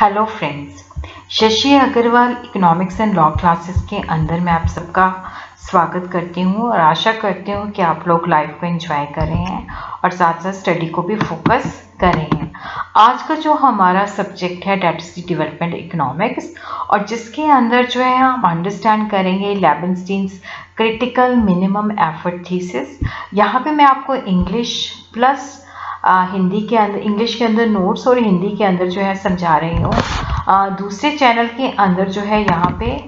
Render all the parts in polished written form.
Hello friends, Shashi Agarwal economics and law classes के अंदर मैं आप सबका स्वागत करती हूँ और आशा करती हूँ कि आप लोग लाइफ को एंजॉय कर रहे हैं और साथ साथ स्टडी को भी फोकस कर रहे हैं। आज का जो हमारा सब्जेक्ट है डेट इज डेवलपमेंट इकोनॉमिक्स, और जिसके अंदर जो है हम अंडरस्टैंड करेंगे लेवेंस्टीन्स क्रिटिकल मिनिमम एफर्ट थीसिस। यहाँ पे मैं आपको इंग्लिश प्लस हिंदी के अंदर, इंग्लिश के अंदर नोट्स और हिंदी के अंदर जो है समझा रही हूँ। दूसरे चैनल के अंदर जो है यहाँ पे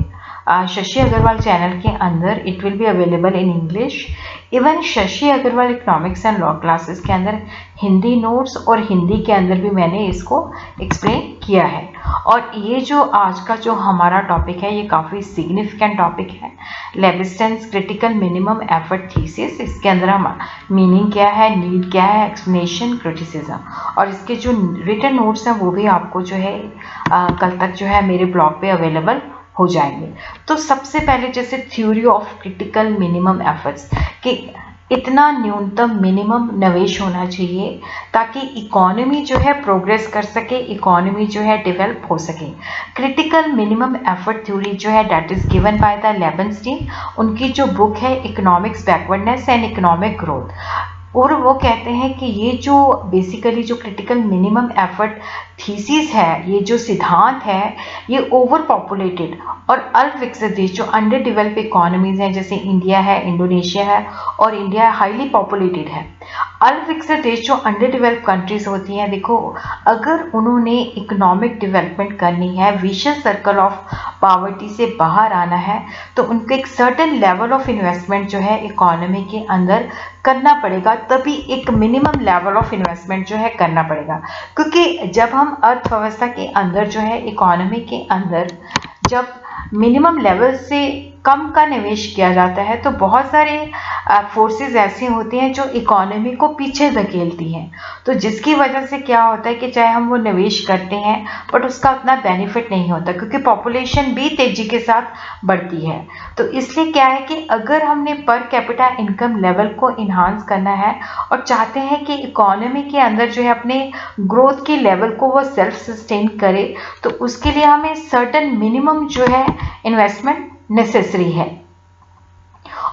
शशि अग्रवाल चैनल के अंदर it will be available in English. Even Shashi Agarwal economics and law classes के अंदर हिंदी नोट्स और हिंदी के अंदर भी मैंने इसको एक्सप्लेन किया है। और ये जो आज का जो हमारा टॉपिक है ये काफ़ी सिग्निफिकेंट टॉपिक है, लेविस्टन्स क्रिटिकल मिनिमम एफर्ट थीसिस। इसके अंदर हम मीनिंग क्या है, नीड क्या है, एक्सप्लेनेशन, क्रिटिसिज्म, और इसके जो रिटन नोट्स हैं वो भी आपको जो है कल तक जो है मेरे ब्लॉग पे अवेलेबल हो जाएंगे। तो सबसे पहले जैसे theory of critical minimum efforts कि इतना न्यूनतम मिनिमम निवेश होना चाहिए ताकि इकोनॉमी जो है प्रोग्रेस कर सके, इकोनॉमी जो है डेवलप हो सके। क्रिटिकल मिनिमम एफर्ट थ्योरी जो है that is given by the Leibenstein. उनकी जो बुक है economics backwardness and economic growth, और वो कहते हैं कि ये जो बेसिकली जो क्रिटिकल मिनिमम एफर्ट थीसिस है, ये जो सिद्धांत है, ये ओवर पॉपुलेटेड और अल्प विकसित देश जो अंडर डेवलप इकोनॉमीज हैं, जैसे इंडिया है, इंडोनेशिया है और इंडिया हाईली पॉपुलेटेड है। अल्प विकसित देश जो अंडर डेवलप कंट्रीज होती हैं, देखो अगर उन्होंने इकोनॉमिक डेवलपमेंट करनी है, विशियस सर्कल ऑफ पॉवर्टी से बाहर आना है, तो उनको एक सर्टेन लेवल ऑफ इन्वेस्टमेंट जो है इकोनॉमी के अंदर करना पड़ेगा। तभी एक मिनिमम लेवल ऑफ इन्वेस्टमेंट जो है करना पड़ेगा, क्योंकि जब हम अर्थव्यवस्था के अंदर जो है इकोनॉमी के अंदर जब मिनिमम लेवल से कम का निवेश किया जाता है तो बहुत सारे फोर्सेस ऐसी होती हैं जो इकोनॉमी को पीछे धकेलती हैं। तो जिसकी वजह से क्या होता है कि चाहे हम वो निवेश करते हैं बट उसका उतना बेनिफिट नहीं होता, क्योंकि पॉपुलेशन भी तेजी के साथ बढ़ती है। तो इसलिए क्या है कि अगर हमने पर कैपिटा इनकम लेवल को इन्हांस करना है और चाहते हैं कि इकोनॉमी के अंदर जो है अपने ग्रोथ के लेवल को वो सेल्फ सस्टेन करे, तो उसके लिए हमें सर्टेन मिनिमम जो है इन्वेस्टमेंट नेसेसरी है।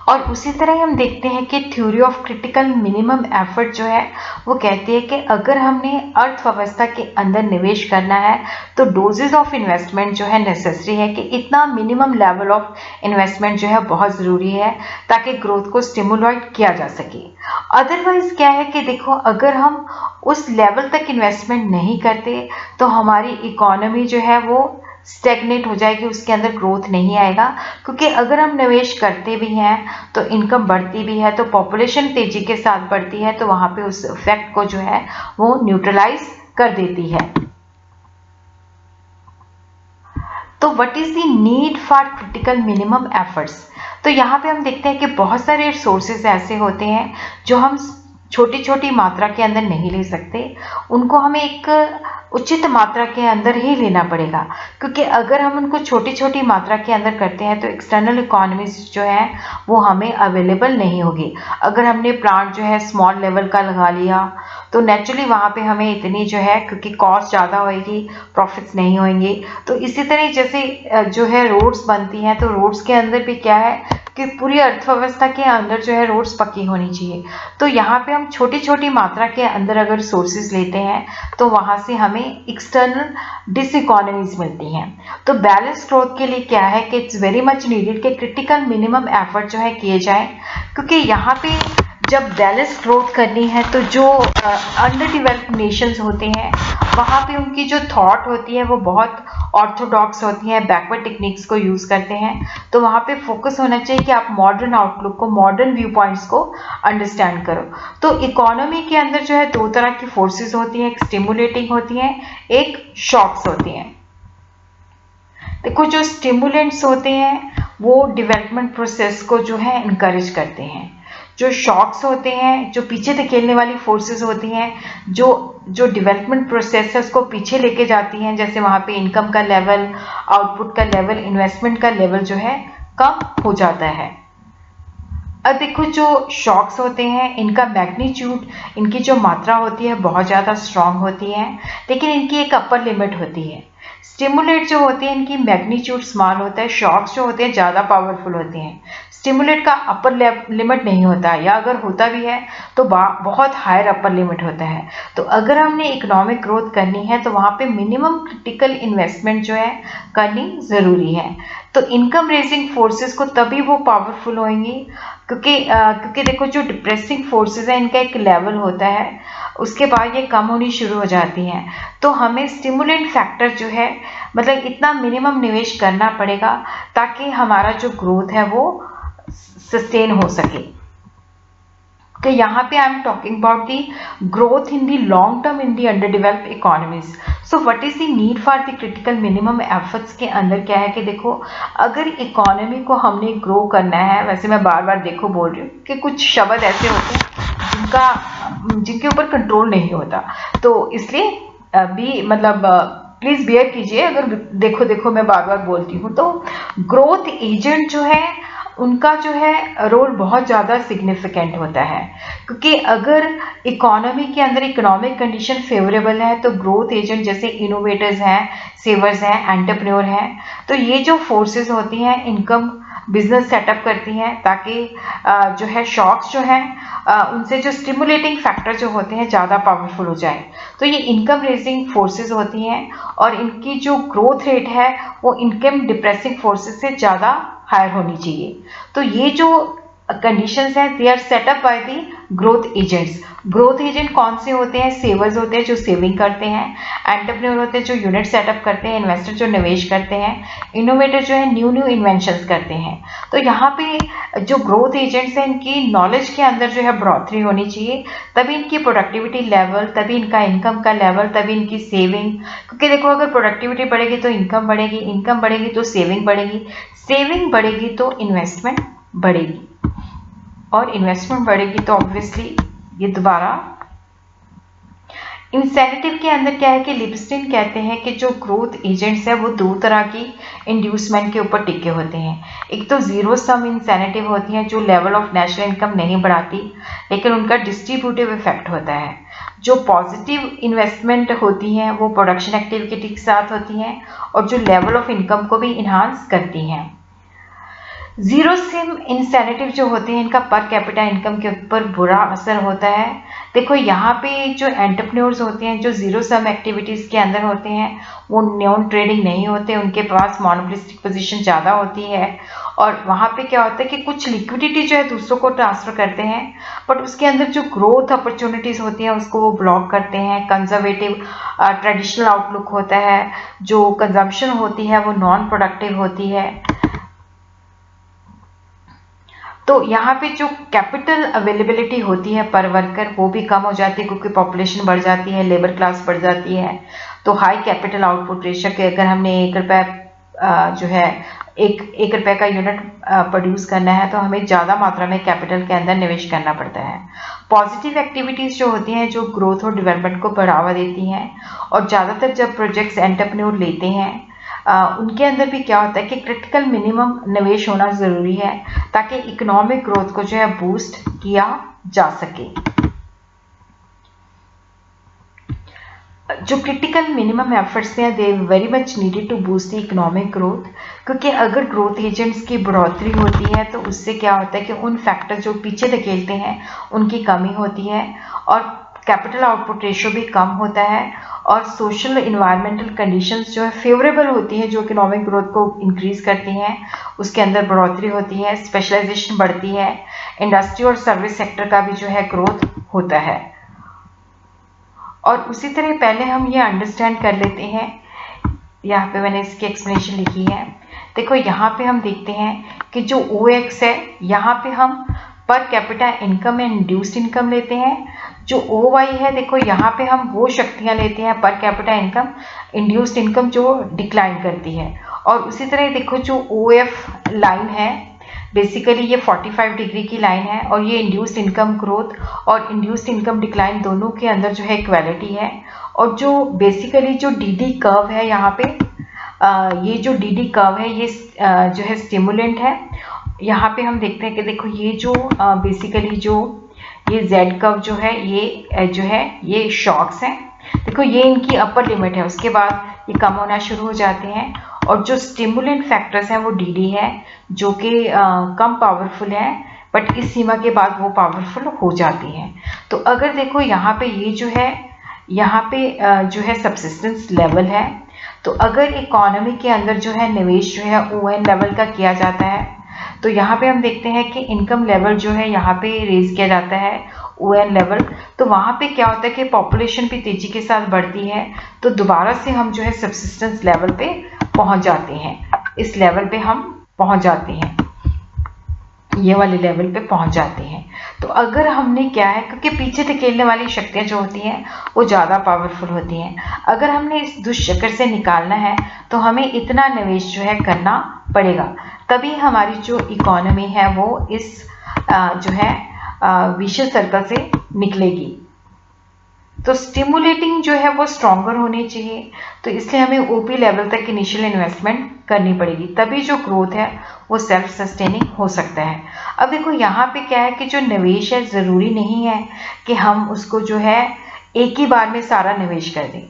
और उसी तरह हम देखते हैं कि theory of critical minimum effort जो है वो कहती है कि अगर हमने अर्थव्यवस्था के अंदर निवेश करना है तो डोजेज ऑफ इन्वेस्टमेंट जो है नेसेसरी है, कि इतना मिनिमम लेवल ऑफ इन्वेस्टमेंट जो है बहुत ज़रूरी है ताकि ग्रोथ को स्टिमुलेट किया जा सके। अदरवाइज क्या है कि देखो अगर हम उस लेवल तक इन्वेस्टमेंट नहीं करते तो हमारी इकोनॉमी जो है वो स्टेगनेट हो जाएगी, उसके अंदर ग्रोथ नहीं आएगा। क्योंकि अगर हम निवेश करते भी हैं तो इनकम बढ़ती भी है, तो पॉपुलेशन तेजी के साथ बढ़ती है, तो वहां पे उस इफेक्ट को जो है वो न्यूट्रलाइज कर देती है। तो what is the need for critical minimum efforts? तो यहाँ पे हम देखते हैं कि बहुत सारे रिसोर्सेज ऐसे होते हैं जो हम छोटी छोटी मात्रा के अंदर नहीं ले सकते, उनको हमें एक उचित मात्रा के अंदर ही लेना पड़ेगा। क्योंकि अगर हम उनको छोटी छोटी मात्रा के अंदर करते हैं तो एक्सटर्नल इकोनॉमीज जो है वो हमें अवेलेबल नहीं होगी। अगर हमने प्लांट जो है स्मॉल लेवल का लगा लिया तो नेचुरली वहाँ पे हमें इतनी जो है, क्योंकि कॉस्ट ज़्यादा होएगी, प्रॉफिट्स नहीं होंगे। तो इसी तरह जैसे जो है रोड्स बनती हैं, तो रोड्स के अंदर भी क्या है कि पूरी अर्थव्यवस्था के अंदर जो है रोड्स पक्की होनी चाहिए। तो यहाँ पे हम छोटी छोटी मात्रा के अंदर अगर सोर्सेज लेते हैं तो वहाँ से हमें एक्सटर्नल डिसइकोनॉमीज मिलती हैं। तो बैलेंस ग्रोथ के लिए क्या है कि इट्स वेरी मच नीडेड कि क्रिटिकल मिनिमम एफर्ट जो है किए जाए, क्योंकि यहाँ पे जब बैलेंस ग्रोथ करनी है तो जो अंडर डेवलप्ड नेशंस होते हैं वहाँ पे उनकी जो थॉट होती है वो बहुत ऑर्थोडॉक्स होती है, बैकवर्ड टेक्निक्स को यूज़ करते हैं। तो वहाँ पे फोकस होना चाहिए कि आप मॉडर्न आउटलुक को, मॉडर्न व्यू पॉइंट्स को अंडरस्टैंड करो। तो इकोनॉमी के अंदर जो है दो तरह की फोर्सेस होती हैं, एक स्टिमुलेटिंग होती हैं, एक शॉक्स होती हैं। देखो जो स्टिमुलेंट्स होते हैं वो डेवलपमेंट प्रोसेस को जो है इनकरेज करते हैं। जो शॉक्स होते हैं, जो पीछे धकेलने वाली फोर्सेस होती हैं, जो डेवलपमेंट प्रोसेस है उसको पीछे लेके जाती हैं, जैसे वहाँ पे इनकम का लेवल, आउटपुट का लेवल, इन्वेस्टमेंट का लेवल जो है कम हो जाता है। अब देखो जो शॉक्स होते हैं इनका मैग्नीट्यूड, इनकी जो मात्रा होती है बहुत ज़्यादा स्ट्रांग होती है, लेकिन इनकी एक अपर लिमिट होती है। स्टिमुलेट जो होते हैं इनकी मैग्नीट्यूड स्मॉल होता है, शॉक्स जो होते हैं ज़्यादा पावरफुल होते हैं। स्टिमुलेट का अपर लिमिट नहीं होता, या अगर होता भी है तो बहुत हायर अपर लिमिट होता है। तो अगर हमने इकोनॉमिक ग्रोथ करनी है तो वहाँ पे मिनिमम क्रिटिकल इन्वेस्टमेंट जो है करनी ज़रूरी है। तो इनकम रेजिंग फोर्सेस को तभी वो पावरफुल होंगी क्योंकि देखो जो डिप्रेसिंग फोर्सेस है इनका एक लेवल होता है, उसके बाद ये कम होनी शुरू हो जाती हैं। तो हमें स्टिमुलेंट फैक्टर जो है मतलब इतना मिनिमम निवेश करना पड़ेगा ताकि हमारा जो ग्रोथ है वो सस्टेन हो सके। तो यहाँ पे I am talking about the growth in the long term in the under developed economies. So what is the need for the critical minimum efforts के अंदर क्या है कि देखो अगर इकोनॉमी को हमने ग्रो करना है, वैसे मैं बार बार देखो बोल रही हूँ कि कुछ शब्द ऐसे होते हैं जिनके ऊपर कंट्रोल नहीं होता, तो इसलिए भी मतलब प्लीज बियर कीजिए अगर देखो मैं बार बार बोलती हूँ। तो ग्रोथ एजेंट जो है उनका जो है रोल बहुत ज़्यादा सिग्निफिकेंट होता है, क्योंकि अगर इकोनॉमी के अंदर इकोनॉमिक कंडीशन फेवरेबल है तो ग्रोथ एजेंट जैसे इनोवेटर्स हैं, सेवर्स हैं, एंटरप्रेन्योर हैं, तो ये जो फोर्सेस होती हैं इनकम बिजनेस सेटअप करती हैं ताकि जो है शॉक्स जो हैं उनसे जो स्टिमुलेटिंग फैक्टर जो होते हैं ज़्यादा पावरफुल हो जाए। तो ये इनकम रेजिंग फोर्सेस होती हैं और इनकी जो ग्रोथ रेट है वो इनकम डिप्रेसिंग फोर्सेस से ज़्यादा हायर होनी चाहिए। तो ये जो कंडीशंस हैं they are set up by the growth agents. Growth agent कौन से होते हैं? सेवर्स होते हैं जो सेविंग करते हैं, एंटरप्रेन्योर होते हैं जो यूनिट सेटअप करते हैं, इन्वेस्टर जो निवेश करते हैं, इनोवेटर जो है न्यू इन्वेंशंस करते हैं। तो यहाँ पे जो ग्रोथ एजेंट्स हैं इनकी नॉलेज के अंदर जो है बढ़ोतरी होनी चाहिए, तभी इनकी प्रोडक्टिविटी लेवल, तभी इनका इनकम का लेवल, तभी इनकी सेविंग। क्योंकि देखो अगर प्रोडक्टिविटी बढ़ेगी तो इनकम बढ़ेगी, इनकम बढ़ेगी तो सेविंग बढ़ेगी, सेविंग बढ़ेगी तो इन्वेस्टमेंट बढ़ेगी, और इन्वेस्टमेंट बढ़ेगी तो ऑब्वियसली ये दोबारा इंसेंटिव के अंदर क्या है कि लिबस्टिन कहते हैं कि जो ग्रोथ एजेंट्स है वो दो तरह की इंड्यूसमेंट के ऊपर टिके होते हैं। एक तो जीरो सम इंसेंटिव होती हैं जो लेवल ऑफ नेशनल इनकम नहीं बढ़ाती लेकिन उनका डिस्ट्रीब्यूटिव इफेक्ट होता है। जो पॉजिटिव इन्वेस्टमेंट होती हैं वो प्रोडक्शन एक्टिविटी के साथ होती हैं और जो लेवल ऑफ इनकम को भी इन्हांस करती हैं। जीरो सम इंसेंटिव जो होते हैं इनका पर कैपिटा इनकम के ऊपर बुरा असर होता है। देखो यहाँ पे जो एंटरप्रेन्योर्स होते हैं जो जीरो सम एक्टिविटीज़ के अंदर होते हैं वो नॉन ट्रेडिंग नहीं होते, उनके पास मोनोपोलिस्टिक पोजीशन ज़्यादा होती है और वहाँ पे क्या होता है कि कुछ लिक्विडिटी जो है दूसरों को ट्रांसफ़र करते हैं, बट उसके अंदर जो ग्रोथ अपॉर्चुनिटीज़ होती हैं उसको वो ब्लॉक करते हैं। कंजर्वेटिव ट्रेडिशनल आउटलुक होता है, जो कंजम्पशन होती है वो नॉन प्रोडक्टिव होती है। तो यहाँ पे जो कैपिटल अवेलेबिलिटी होती है पर वर्कर वो भी कम हो जाती है क्योंकि पॉपुलेशन बढ़ जाती है, लेबर क्लास बढ़ जाती है। तो हाई कैपिटल आउटपुट रेशियो के अगर हमने जो है एक रुपए का यूनिट प्रोड्यूस करना है तो हमें ज़्यादा मात्रा में कैपिटल के अंदर निवेश करना पड़ता है। पॉजिटिव एक्टिविटीज़ जो होती हैं जो ग्रोथ और डेवलपमेंट को बढ़ावा देती हैं, और ज़्यादातर जब प्रोजेक्ट्स एंटरप्रेन्योर लेते हैं उनके अंदर भी क्या होता है कि क्रिटिकल मिनिमम निवेश होना ज़रूरी है ताकि इकोनॉमिक ग्रोथ को जो है बूस्ट किया जा सके। जो क्रिटिकल मिनिमम एफर्ट्स हैं they very much needed to boost the economic growth, क्योंकि अगर ग्रोथ एजेंट्स की बढ़ोतरी होती है तो उससे क्या होता है कि उन फैक्टर जो पीछे धकेलते हैं उनकी कमी होती है और कैपिटल आउटपुट रेशियो भी कम होता है और सोशल इन्वायरमेंटल कंडीशंस जो है फेवरेबल होती है जो इकोनॉमिक ग्रोथ को इंक्रीज करती हैं, उसके अंदर बढ़ोतरी होती है, स्पेशलाइजेशन बढ़ती है, इंडस्ट्री और सर्विस सेक्टर का भी जो है ग्रोथ होता है। और उसी तरह पहले हम ये अंडरस्टैंड कर लेते हैं, यहाँ पे मैंने इसकी एक्सप्लेनेशन लिखी है। देखो यहाँ पे हम देखते हैं कि जो OX है यहाँ पे हम per capita income and induced income लेते हैं। जो OY है देखो यहाँ पे हम वो शक्तियाँ लेते हैं per capita income, induced income जो डिक्लाइन करती है। और उसी तरह देखो जो OF लाइन है बेसिकली ये 45 डिग्री की लाइन है और ये इंड्यूस्ड इनकम ग्रोथ और इंड्यूस्ड इनकम डिक्लाइन दोनों के अंदर जो है इक्वालिटी है। और जो बेसिकली जो DD कर्व है यहाँ पे ये जो DD कर्व है ये जो है स्टिमुलेंट है। यहाँ पे हम देखते हैं कि देखो ये जो बेसिकली जो ये Z कर्व जो है ये जो है ये शॉक्स है। देखो ये इनकी अपर लिमिट है, उसके बाद ये कम होना शुरू हो जाते हैं। और जो स्टिमुलेंट फैक्टर्स हैं वो डीडी है, जो कि कम पावरफुल है, बट इस सीमा के बाद वो पावरफुल हो जाती हैं। तो अगर देखो यहाँ पे ये जो है, यहाँ पे जो है सब्सिस्टेंस लेवल है, तो अगर इकोनॉमी के अंदर जो है निवेश जो है ओएन लेवल का किया जाता है, तो यहाँ पे हम देखते हैं कि इनकम लेवल जो है यहाँ पे रेज किया जाता है ओएन लेवल, तो वहाँ पे क्या होता है कि पॉपुलेशन भी तेजी के साथ बढ़ती है, तो दोबारा से हम जो है सब्सिस्टेंस लेवल पे पहुंच जाते हैं। इस लेवल पे हम पहुंच जाते हैं, ये वाले लेवल पे पहुंच जाते हैं। तो अगर हमने क्या है, क्योंकि पीछे धकेलने वाली शक्तियां जो होती हैं वो ज़्यादा पावरफुल होती हैं, अगर हमने इस दुष्चक्र से निकालना है तो हमें इतना निवेश जो है करना पड़ेगा, तभी हमारी जो इकोनॉमी है वो इस जो है विशेष सर्कल से निकलेगी। तो स्टिमुलेटिंग जो है वो स्ट्रॉन्गर होनी चाहिए, तो इसलिए हमें ओपी लेवल तक इनिशियल इन्वेस्टमेंट करनी पड़ेगी, तभी जो ग्रोथ है वो सेल्फ सस्टेनिंग हो सकता है। अब देखो यहाँ पे क्या है कि जो निवेश है ज़रूरी नहीं है कि हम उसको जो है एक ही बार में सारा निवेश कर दें,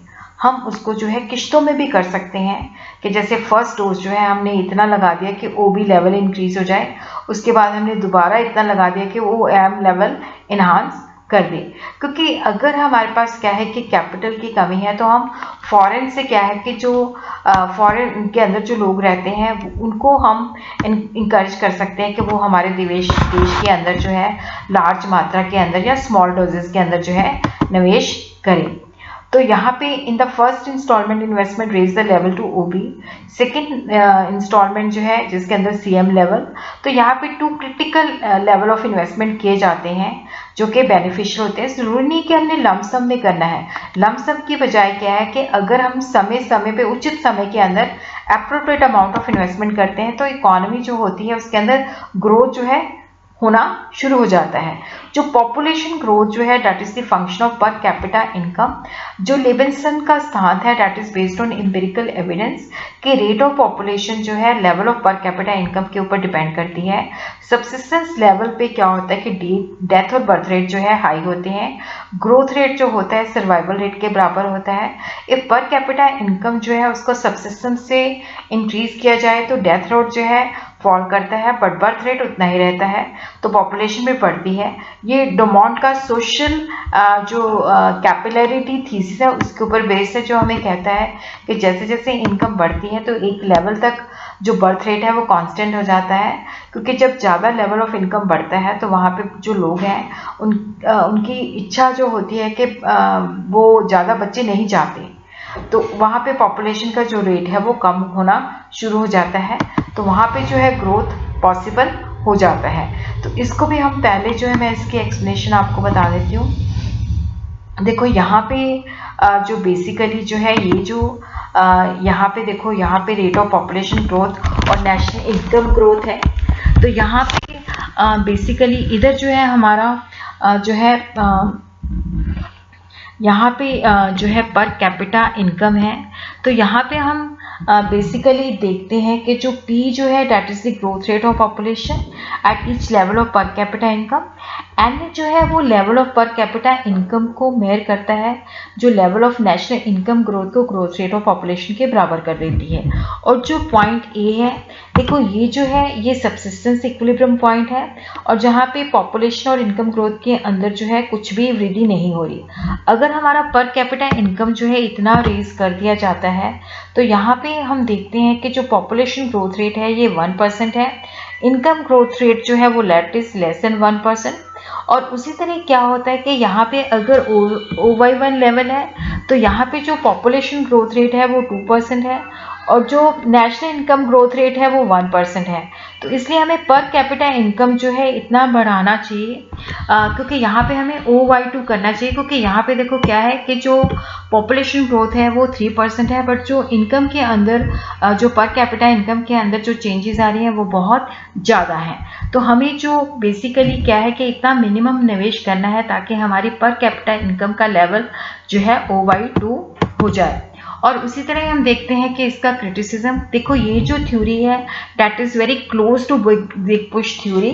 हम उसको जो है किश्तों में भी कर सकते हैं, कि जैसे फर्स्ट डोज जो है हमने इतना लगा दिया कि ओबी लेवल इंक्रीज हो जाए, उसके बाद हमने दोबारा इतना लगा दिया कि वो एम लेवल इन्हांस कर दे। क्योंकि अगर हमारे पास क्या है कि कैपिटल की कमी है, तो हम फॉरेन से क्या है कि जो फॉरेन के अंदर जो लोग रहते हैं उनको हम इंकरेज कर सकते हैं कि वो हमारे देश के अंदर जो है लार्ज मात्रा के अंदर या स्मॉल डोजेस के अंदर जो है निवेश करें। तो यहाँ पे in the first installment investment raise the level to OB, second installment जो है जिसके अंदर सीएम लेवल, तो यहाँ पे 2 क्रिटिकल लेवल ऑफ इन्वेस्टमेंट किए जाते हैं जो कि बेनिफिशियल होते हैं। जरूरी नहीं कि हमने लमसम में करना है, लमसम की बजाय क्या है कि अगर हम समय समय पे उचित समय के अंदर एप्रोप्रिएट अमाउंट ऑफ इन्वेस्टमेंट करते हैं, तो इकोनॉमी जो होती है उसके अंदर ग्रोथ जो है होना शुरू हो जाता है। जो पॉपुलेशन ग्रोथ जो है that is the function of per capita income, जो लिविंगस्टन का सिद्धांत है that is based on empirical evidence कि रेट ऑफ पॉपुलेशन जो है level of per capita income के ऊपर डिपेंड करती है। सब्सिस्टेंस लेवल पे क्या होता है कि डेथ और बर्थ रेट जो है हाई होते हैं, ग्रोथ रेट जो होता है सर्वाइवल रेट के बराबर होता है। इफ पर कैपिटा इनकम जो है उसको सब्सिस्टेंस से इंक्रीज किया जाए तो डेथ रेट जो है फॉल करता है, बट बर्थ रेट उतना ही रहता है, तो पॉपुलेशन भी बढ़ती है। ये डोमोंट का सोशल जो कैपिलरिटी थीसिस है उसके ऊपर बेस्ड है, जो हमें कहता है कि जैसे जैसे इनकम बढ़ती है तो एक लेवल तक जो बर्थ रेट है वो कांस्टेंट हो जाता है, क्योंकि जब ज़्यादा लेवल ऑफ इनकम बढ़ता है तो वहाँ पे जो लोग हैं उनकी इच्छा जो होती है कि वो ज़्यादा बच्चे नहीं चाहते, तो वहाँ पे पॉपुलेशन का जो रेट है वो कम होना शुरू हो जाता है, तो वहाँ पे जो है ग्रोथ पॉसिबल हो जाता है। तो इसको भी हम पहले जो है मैं इसकी एक्सप्लेनेशन आपको बता देती हूँ। देखो यहाँ पे जो बेसिकली जो है ये जो यहाँ पे देखो यहाँ पे रेट ऑफ पॉपुलेशन ग्रोथ और नेशनल इनकम ग्रोथ है, तो यहाँ पे बेसिकली इधर जो है हमारा जो है यहाँ पे जो है पर कैपिटा इनकम है, तो यहाँ पे हम बेसिकली देखते हैं कि जो P जो है that is the growth rate of population at each level of per capita income, N जो है वो level of per capita income को मेयर करता है, जो level of national income growth को ग्रोथ रेट ऑफ पॉपुलेशन के बराबर कर देती है। और जो पॉइंट A है, देखो ये जो है ये सब्सिस्टेंस इक्विलिब्रियम पॉइंट है, और जहाँ पे पॉपुलेशन और इनकम ग्रोथ के अंदर जो है कुछ भी वृद्धि नहीं हो रही। अगर हमारा पर कैपिटा इनकम जो है इतना रेज कर दिया जाता है, तो यहाँ पे हम देखते हैं कि जो पॉपुलेशन ग्रोथ रेट है ये 1% है, इनकम ग्रोथ रेट जो है वो लेट इज लेस देन 1%। और उसी तरह क्या होता है कि यहाँ पे अगर OY1 लेवल है, तो यहाँ पे जो पॉपुलेशन ग्रोथ रेट है वो 2% है, और जो नेशनल इनकम ग्रोथ रेट है वो 1% है। तो इसलिए हमें पर कैपिटा इनकम जो है इतना बढ़ाना चाहिए, क्योंकि यहाँ पे हमें OY2 करना चाहिए, क्योंकि यहाँ पे देखो क्या है कि जो पॉपुलेशन ग्रोथ है वो 3% है, बट जो इनकम के अंदर जो पर कैपिटा इनकम के अंदर जो चेंजेस आ रही हैं वो बहुत ज़्यादा हैं। तो हमें जो बेसिकली क्या है कि इतना मिनिमम निवेश करना है ताकि हमारी पर कैपिटा इनकम का लेवल जो है OY2 हो जाए। और उसी तरह हम देखते हैं कि इसका क्रिटिसिज्म, देखो ये जो थ्योरी है that is very close to big push theory,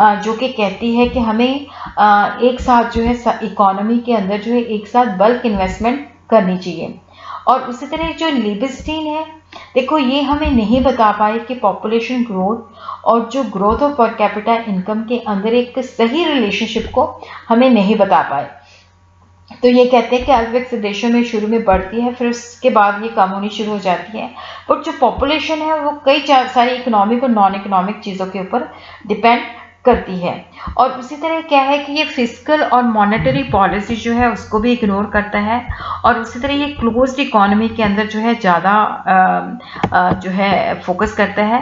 जो कि कहती है कि हमें एक साथ जो है इकोनॉमी के अंदर जो है एक साथ बल्क इन्वेस्टमेंट करनी चाहिए। और उसी तरह जो लिबस्टीन है, देखो ये हमें नहीं बता पाए कि पॉपुलेशन ग्रोथ और जो growth of per capita income के अंदर एक सही रिलेशनशिप को हमें नहीं बता पाए। तो ये कहते हैं कि अल्पविकसित देशों में शुरू में बढ़ती है, फिर उसके बाद ये कम होनी शुरू हो जाती है। बट जो पॉपुलेशन है वो कई सारी इकोनॉमिक और नॉन इकोनॉमिक चीज़ों के ऊपर डिपेंड करती है। और उसी तरह क्या है कि ये फिजिकल और मॉनेटरी पॉलिसी जो है उसको भी इग्नोर करता है। और उसी तरह ये क्लोज्ड इकोनॉमी के अंदर जो है ज़्यादा जो है फोकस करता है।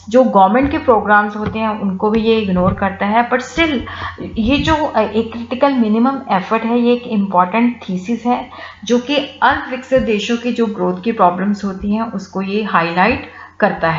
जो गवर्नमेंट के प्रोग्राम्स होते हैं उनको भी ये इग्नोर करता है। बट स्टिल ये जो एक क्रिटिकल मिनिमम एफर्ट है, ये एक इम्पॉर्टेंट थीसिस है जो कि अल्प विकसित देशों की जो ग्रोथ की प्रॉब्लम्स होती हैं उसको ये हाईलाइट करता है।